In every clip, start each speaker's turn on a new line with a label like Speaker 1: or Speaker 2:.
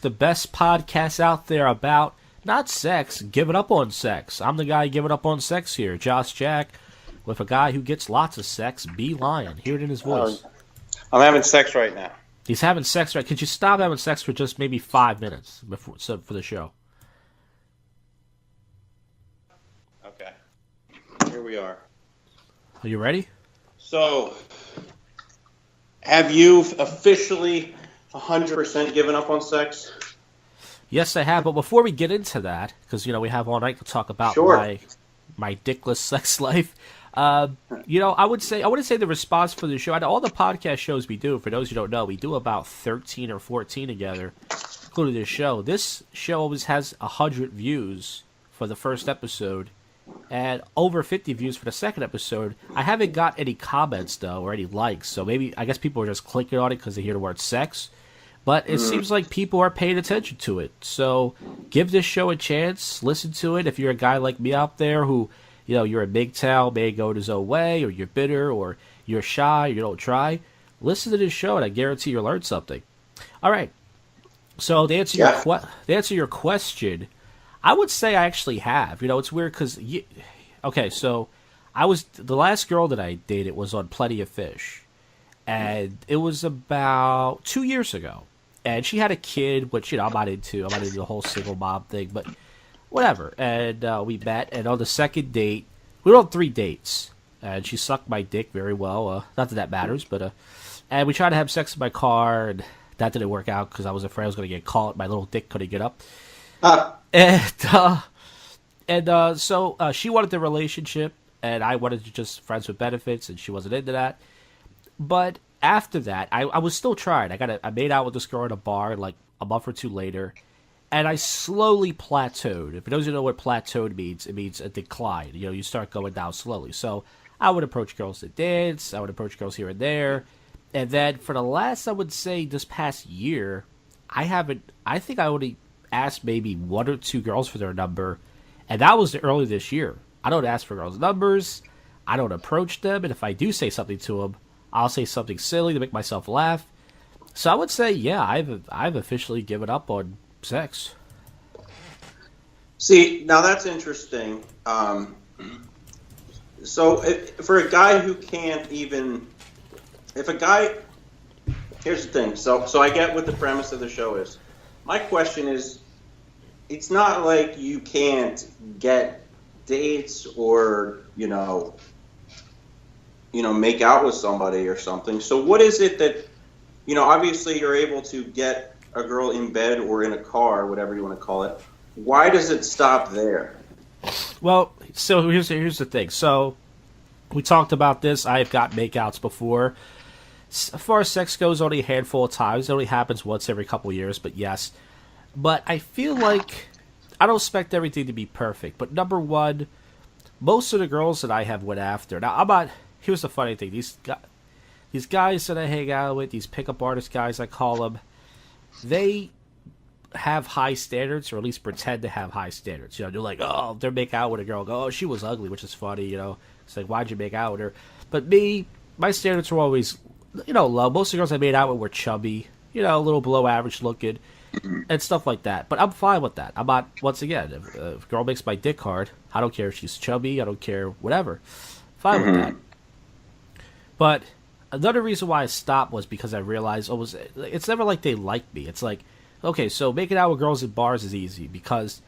Speaker 1: the best podcast out there about not sex, giving up on sex. I'm the guy giving up on sex here, Josh Jack, with a guy who gets lots of sex, Bee Lion. Hear it in his voice.
Speaker 2: I'm having sex right now.
Speaker 1: He's having sex right. Could you stop having sex for just maybe 5 minutes for the show?
Speaker 2: Okay. Here we are.
Speaker 1: Are you ready?
Speaker 2: So, have you officially 100% given up on sex?
Speaker 1: Yes, I have. But before we get into that, because we have all night to talk about my dickless sex life. I wouldn't say the response for the show. All the podcast shows we do, for those who don't know, we do about 13 or 14 together, including this show. This show always has 100 views for the first episode, and over 50 views for the second episode. I haven't got any comments though, or any likes. So I guess people are just clicking on it because they hear the word sex. But it seems like people are paying attention to it. So give this show a chance. Listen to it. If you're a guy like me out there who, you're a MGTOW, may go his own way, or you're bitter, or you're shy, or you don't try, listen to this show, and I guarantee you'll learn something. All right. So to answer your question, I would say I actually have. It's weird because, so the last girl that I dated was on Plenty of Fish, and it was about 2 years ago. And she had a kid, which, I'm not into the whole single mom thing, but whatever. And we met, and on the second date, we were on 3 dates, and she sucked my dick very well. Not that matters, but, and we tried to have sex in my car, and that didn't work out because I was afraid I was going to get caught. My little dick couldn't get up. So she wanted the relationship, and I wanted to just friends with benefits, and she wasn't into that. But after that, I was still trying. I made out with this girl in a bar like a month or two later, and I slowly plateaued. If those who know what plateaued means, it means a decline. You start going down slowly. So I would approach girls to dance. I would approach girls here and there. And then for the last, I would say this past year, I think I only asked maybe 1 or 2 girls for their number, and that was early this year. I don't ask for girls' numbers. I don't approach them, and if I do say something to them, I'll say something silly to make myself laugh. So I would say, yeah, I've officially given up on sex.
Speaker 2: See, now that's interesting. So for a guy who can't even, here's the thing. So I get what the premise of the show is. My question is, it's not like you can't get dates or, make out with somebody or something. So what is it that, obviously you're able to get a girl in bed or in a car, whatever you want to call it. Why does it stop there?
Speaker 1: Well, so here's the thing. So we talked about this. I've got makeouts before. As far as sex goes, only a handful of times. It only happens once every couple years, but yes. But I feel like I don't expect everything to be perfect. But number one, most of the girls that I have went after. Now, here's the funny thing. These guys that I hang out with, these pickup artist guys, I call them, they have high standards, or at least pretend to have high standards. They're like, oh, they're make out with a girl. Go, oh, she was ugly, which is funny. It's like, why'd you make out with her? But me, my standards were always, low. Most of the girls I made out with were chubby, a little below average looking, and stuff like that. But I'm fine with that. I'm not, once again, if a girl makes my dick hard, I don't care if she's chubby, I don't care, whatever. Fine with that. But another reason why I stopped was because I realized it's never like they like me. It's like, okay, so making out with girls at bars is easy because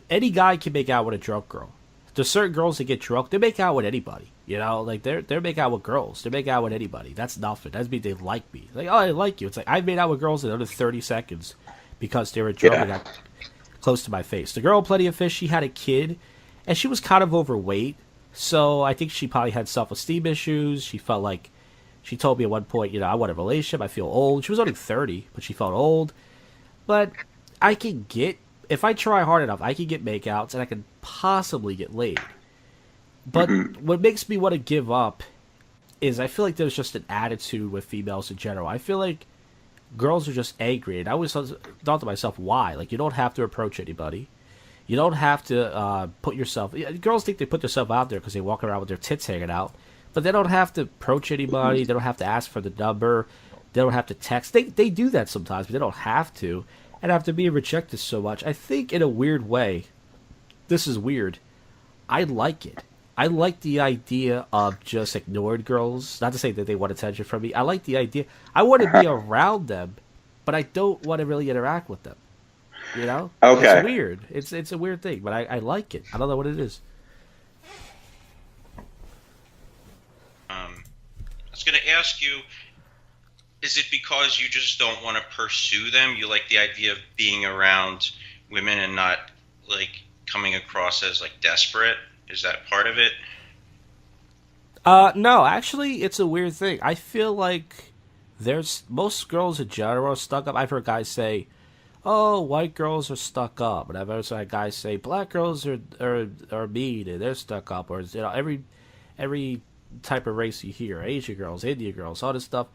Speaker 1: any guy can make out with a drunk girl. There's certain girls that get drunk, they make out with anybody. Like they make out with girls. They make out with anybody. That's nothing. That means they like me. Like, oh, I like you. It's like I made out with girls in under 30 seconds because they were drunk and got close to my face. The girl, Plenty of Fish, she had a kid, and she was kind of overweight. So I think she probably had self-esteem issues. She felt like, she told me at one point, I want a relationship. I feel old. She was only 30, but she felt old. But I can get, if I try hard enough, I can get makeouts and I can possibly get laid. But what makes me want to give up is I feel like there's just an attitude with females in general. I feel like girls are just angry. And I always thought to myself, why? Like, you don't have to approach anybody. You don't have to put yourself... Girls think they put themselves out there because they walk around with their tits hanging out. But they don't have to approach anybody. They don't have to ask for the number. They don't have to text. They do that sometimes, but they don't have to. And after being rejected so much, I think in a weird way, this is weird. I like it. I like the idea of just ignored girls. Not to say that they want attention from me. I like the idea. I want to be around them, but I don't want to really interact with them. You know?
Speaker 2: Okay.
Speaker 1: It's weird. It's a weird thing, but I like it. I don't know what it is.
Speaker 3: I was going to ask you, is it because you just don't want to pursue them? You like the idea of being around women and not, like, coming across as, like, desperate? Is that part of it?
Speaker 1: No, actually, it's a weird thing. I feel like there's most girls in general are stuck up. I've heard guys say, "Oh, white girls are stuck up," and I've also had guys say, "Black girls are mean and they're stuck up," or every type of race you hear, Asian girls, Indian girls, all this stuff.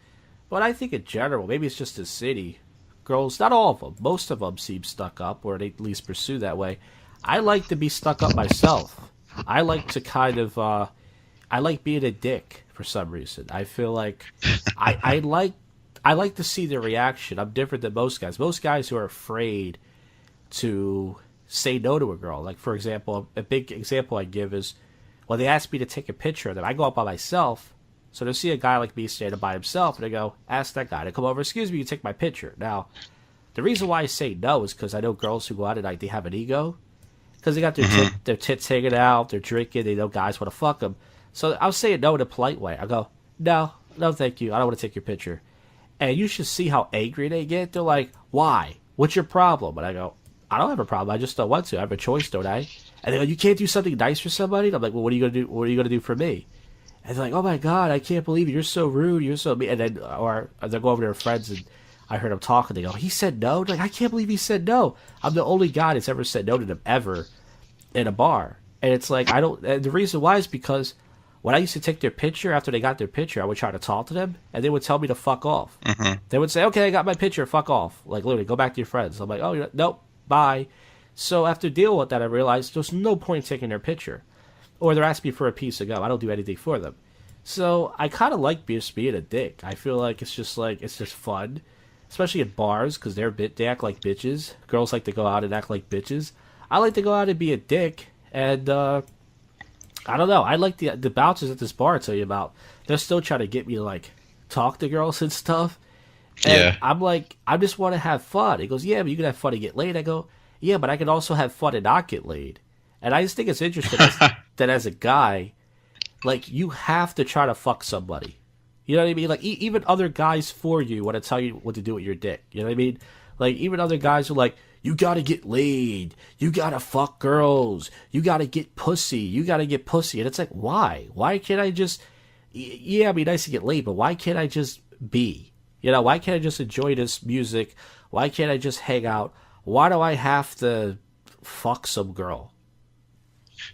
Speaker 1: But I think in general, maybe it's just the city, girls, not all of them, most of them seem stuck up, or they at least pursue that way. I like to be stuck up myself. I like to kind of, I like being a dick for some reason. I feel like I like to see their reaction. I'm different than most guys. Most guys who are afraid to say no to a girl. Like, for example, a big example I give is when they ask me to take a picture of them, I go up by myself. So they'll see a guy like me standing by himself, and they go, ask that guy to come over, excuse me, you take my picture. Now, the reason why I say no is because I know girls who go out at night, they have an ego. Because they got their tits hanging out, they're drinking, they know guys want to fuck them. So I'll say no in a polite way. I go, no, thank you, I don't want to take your picture. And you should see how angry they get. They're like, why? What's your problem? And I go, I don't have a problem, I just don't want to. I have a choice, don't I? And they go, you can't do something nice for somebody? And I'm like, well, what are you going to do? What are you going to do for me? And they're like, oh my God, I can't believe it. You're so rude. You're so mean. And then, or they'll go over to their friends and I heard them talking. They go, he said no? They're like, I can't believe he said no. I'm the only guy that's ever said no to them ever in a bar. And it's like, I don't, and the reason why is because when I used to take their picture, after they got their picture, I would try to talk to them and they would tell me to fuck off. Mm-hmm. They would say, okay, I got my picture, fuck off. Like literally, go back to your friends. I'm like, oh, nope, bye. So after dealing with that, I realized there's no point taking their picture. Or they're asking me for a piece of gum. I don't do anything for them. So I kind of like being a dick. I feel like it's just fun, especially at bars because they act like bitches. Girls like to go out and act like bitches. I like to go out and be a dick, and I don't know. I like the bouncers at this bar I tell you about. They're still trying to get me to like talk to girls and stuff. And yeah. I'm like, I just want to have fun. He goes, yeah, but you can have fun and get laid. I go, yeah, but I can also have fun and not get laid. And I just think it's interesting that as a guy, like, you have to try to fuck somebody. You know what I mean? Like, even other guys for you want to tell you what to do with your dick. You know what I mean? Like, even other guys are like, you gotta get laid. You gotta fuck girls. You gotta get pussy. You gotta get pussy. And it's like, why? Why can't I just... Yeah, it'd be nice to get laid, but why can't I just be? You know, why can't I just enjoy this music? Why can't I just hang out? Why do I have to fuck some girl?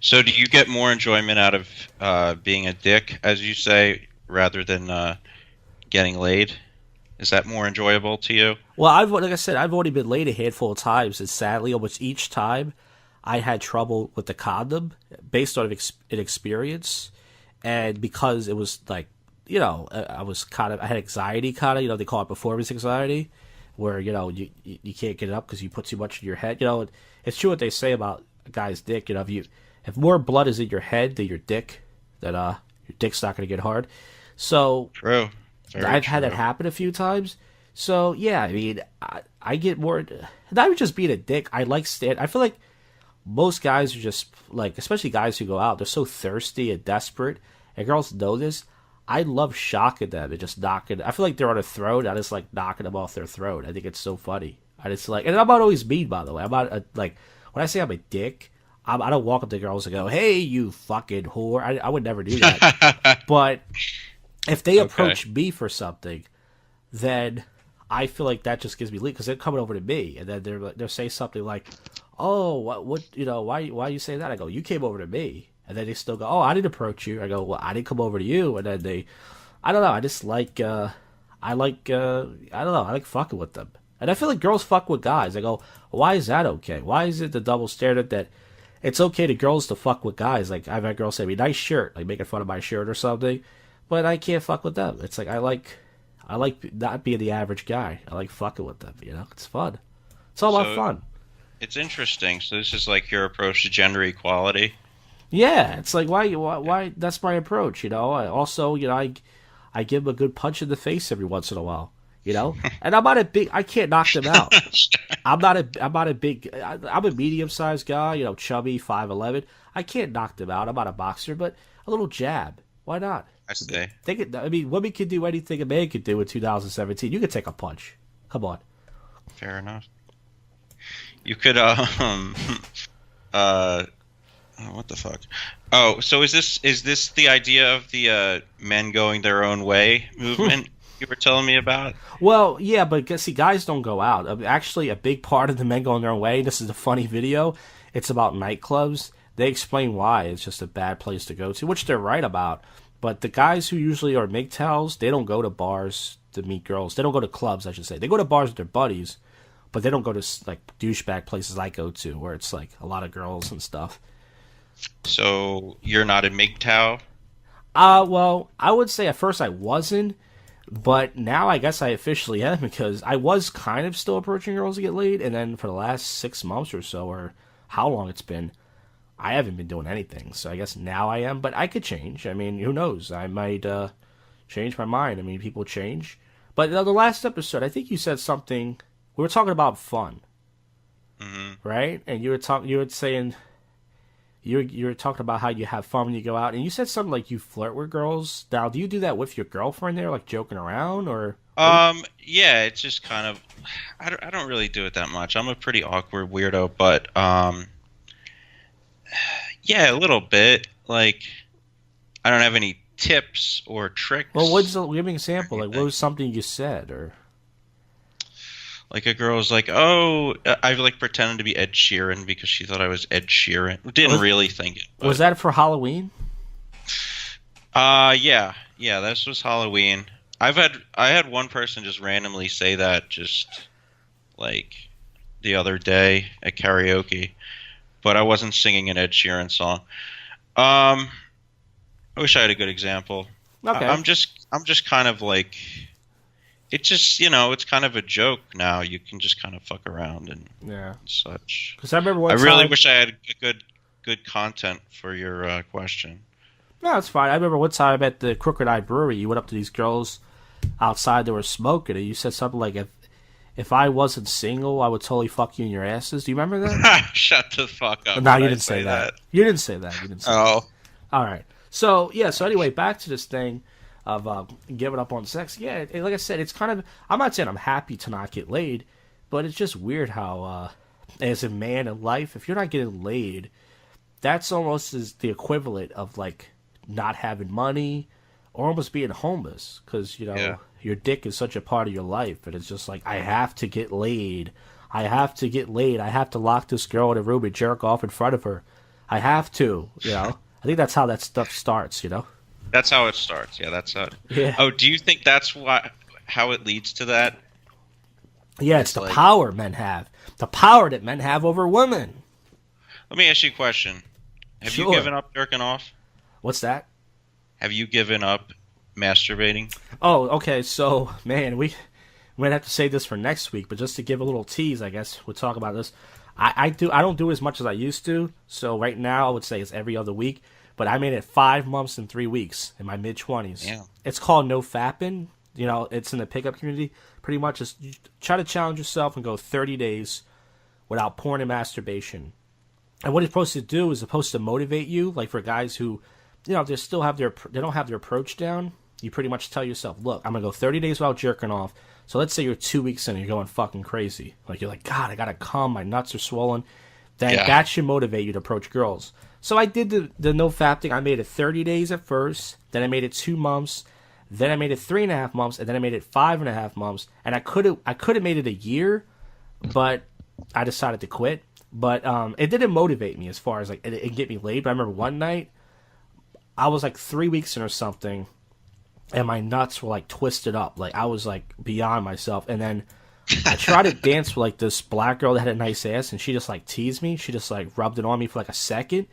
Speaker 3: So do you get more enjoyment out of being a dick, as you say, rather than getting laid? Is that more enjoyable to you?
Speaker 1: Well, like I said, I've only been laid a handful of times, and sadly, almost each time, I had trouble with the condom based on an experience, and because it was like, you know, I had anxiety kind of, you know, they call it performance anxiety, where, you know, you can't get it up because you put too much in your head. You know, it's true what they say about a guy's dick. You know, if more blood is in your head than your dick, then your dick's not going to get hard. So
Speaker 3: true.
Speaker 1: I've had that happen a few times. So yeah, I mean, I get more. Not even just being a dick. I feel like most guys are just like, especially guys who go out, they're so thirsty and desperate, and girls know this. I love shocking them and just knocking. I feel like they're on a throat. I just like knocking them off their throat. I think it's so funny. I just like, and I'm not always mean, by the way. I'm not like, when I say I'm a dick, I don't walk up to girls and go, "Hey, you fucking whore." I would never do that. But if they approach me for something, then I feel like that just gives me lead because they're coming over to me, and then they'll say something like, "Oh, what you know, why you say that?" I go, "You came over to me," and then they still go, "Oh, I didn't approach you." I go, "Well, I didn't come over to you," and then I don't know, I just like, I don't know, I like fucking with them, and I feel like girls fuck with guys. I go, why is that okay? Why is it the double standard that it's okay to girls to fuck with guys? Like, I've had girls say to me, "Nice shirt," like making fun of my shirt or something, but I can't fuck with them. It's like I like I like not being the average guy. I like fucking with them. It's fun. It's all about fun.
Speaker 3: It's interesting. So this is like your approach to gender equality.
Speaker 1: Yeah, it's like why that's my approach. I also I give them a good punch in the face every once in a while. And I'm not a big. I can't knock them out. I'm not a big. I'm a medium sized guy. Chubby, 5'11". I can't knock them out. I'm not a boxer, but a little jab. Why not?
Speaker 3: I see.
Speaker 1: Women can do anything a man could do in 2017. You can take a punch. Come on.
Speaker 3: Fair enough. You could what the fuck? Oh, so is this the idea of the men going their own way movement you were telling me about?
Speaker 1: Well, yeah, but see, guys don't go out. Actually, a big part of the men going their own way. This is a funny video. It's about nightclubs. They explain why it's just a bad place to go to, which they're right about. But the guys who usually are MGTOWs, they don't go to bars to meet girls. They don't go to clubs, I should say. They go to bars with their buddies, but they don't go to like douchebag places I go to where it's like a lot of girls and stuff.
Speaker 3: So you're not a MGTOW?
Speaker 1: Well, I would say at first I wasn't, but now I guess I officially am because I was kind of still approaching girls to get laid, and then for the last 6 months or so, or how long it's been, I haven't been doing anything. So I guess now I am, but I could change. I mean, who knows? I might change my mind. I mean, people change. But the last episode, I think you said something. We were talking about fun, right? And you were saying. You were talking about how you have fun when you go out, and you said something like you flirt with girls. Now, do you do that with your girlfriend there, like joking around, or?
Speaker 3: Yeah, it's just kind of. I don't really do it that much. I'm a pretty awkward weirdo, but yeah, a little bit. Like, I don't have any tips or tricks.
Speaker 1: Well, give me an example. Like, what was something you said, or?
Speaker 3: Like a girl was like, "Oh, I like pretended to be Ed Sheeran because she thought I was Ed Sheeran." Didn't really think it. But...
Speaker 1: Was that for Halloween?
Speaker 3: Yeah, this was Halloween. I had one person just randomly say that just like the other day at karaoke, but I wasn't singing an Ed Sheeran song. I wish I had a good example.
Speaker 1: Okay.
Speaker 3: I'm just kind of like. It just, it's kind of a joke now. You can just kind of fuck around and such. Because
Speaker 1: I remember
Speaker 3: I really wish I had good content for your question.
Speaker 1: No, it's fine. I remember one time at the Crooked Eye Brewery, you went up to these girls outside that were smoking, and you said something like, if I wasn't single, I would totally fuck you in your asses. Do you remember that?
Speaker 3: Shut the fuck up.
Speaker 1: No, you didn't say that. You didn't say that.
Speaker 3: Oh.
Speaker 1: All right. So, so anyway, back to this thing of giving up on sex. Yeah, like I said, it's kind of... I'm not saying I'm happy to not get laid, but it's just weird how, as a man in life, if you're not getting laid, that's almost is the equivalent of, like, not having money or almost being homeless because, your dick is such a part of your life, and it's just like, I have to get laid. I have to get laid. I have to lock this girl in a room and jerk off in front of her. I have to, I think that's how that stuff starts,
Speaker 3: That's how it starts. Yeah, that's how.
Speaker 1: Yeah.
Speaker 3: Oh, do you think that's how it leads to that?
Speaker 1: Yeah, it's the power men have. The power that men have over women.
Speaker 3: Let me ask you a question. Have you given up jerking off?
Speaker 1: What's that?
Speaker 3: Have you given up masturbating?
Speaker 1: Oh, okay. So, man, we might have to save this for next week, but just to give a little tease, I guess we'll talk about this. I don't do as much as I used to. So right now, I would say it's every other week. But I made it 5 months and 3 weeks in my mid-20s.
Speaker 3: Yeah.
Speaker 1: It's called no fapping. It's in the pickup community. Pretty much just try to challenge yourself and go 30 days without porn and masturbation. And what it's supposed to do is supposed to motivate you. Like for guys who, they don't have their approach down. You pretty much tell yourself, look, I'm going to go 30 days without jerking off. So let's say you're 2 weeks in and you're going fucking crazy. Like you're like, God, I got to come. My nuts are swollen. That should motivate you to approach girls. So I did the no fap thing. I made it 30 days at first. Then I made it 2 months. Then I made it 3.5 months. And then I made it 5.5 months. And I could have made it a year, but I decided to quit. But it didn't motivate me as far as like it get me laid. But I remember one night I was like 3 weeks in or something, and my nuts were like twisted up. Like I was like beyond myself. And then I tried to dance with like this black girl that had a nice ass, and she just like teased me. She just like rubbed it on me for like a second.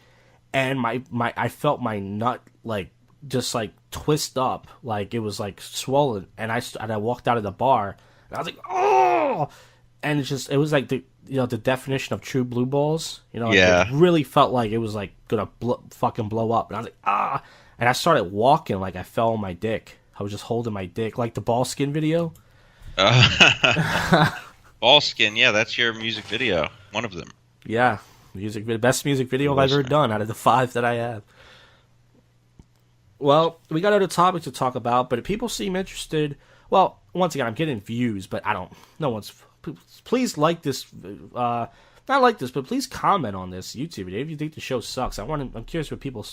Speaker 1: And I felt my nut like just like twist up, like it was like swollen, and I walked out of the bar, and I was like, oh, and it was like the definition of true blue balls, like it really felt like it was like gonna fucking blow up, and I was like, ah, and I started walking like I fell on my dick. I was just holding my dick, like the ball skin video.
Speaker 3: Ball skin, yeah, that's your music video, one of them.
Speaker 1: Yeah, best music video I've ever done out of the 5 that I have. Well, we got other topics to talk about, but if people seem interested, well, once again, I'm getting views, but no one's. Please like this, not like this, but please comment on this YouTube video if you think the show sucks. I'm curious what people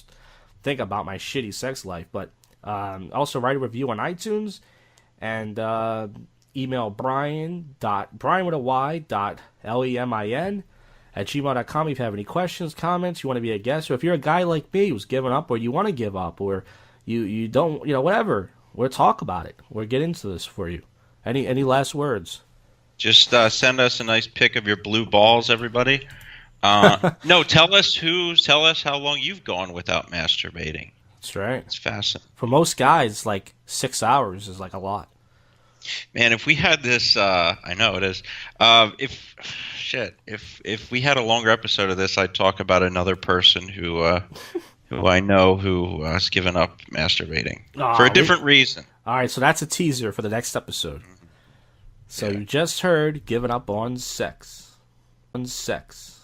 Speaker 1: think about my shitty sex life, but also write a review on iTunes and email Brian with a Y.lemin@gmail.com if you have any questions, comments, you want to be a guest, or if you're a guy like me who's giving up, or you want to give up, or you don't, whatever, we'll talk about it. We'll get into this for you. Any last words?
Speaker 3: Just send us a nice pic of your blue balls, everybody. No, tell us how long you've gone without masturbating.
Speaker 1: That's right.
Speaker 3: It's fascinating.
Speaker 1: For most guys, like 6 hours is like a lot.
Speaker 3: Man, if we had this, I know it is. If we had a longer episode of this, I'd talk about another person who I know who has given up masturbating for a different reason.
Speaker 1: All right, so that's a teaser for the next episode. So you just heard giving up on sex. On sex.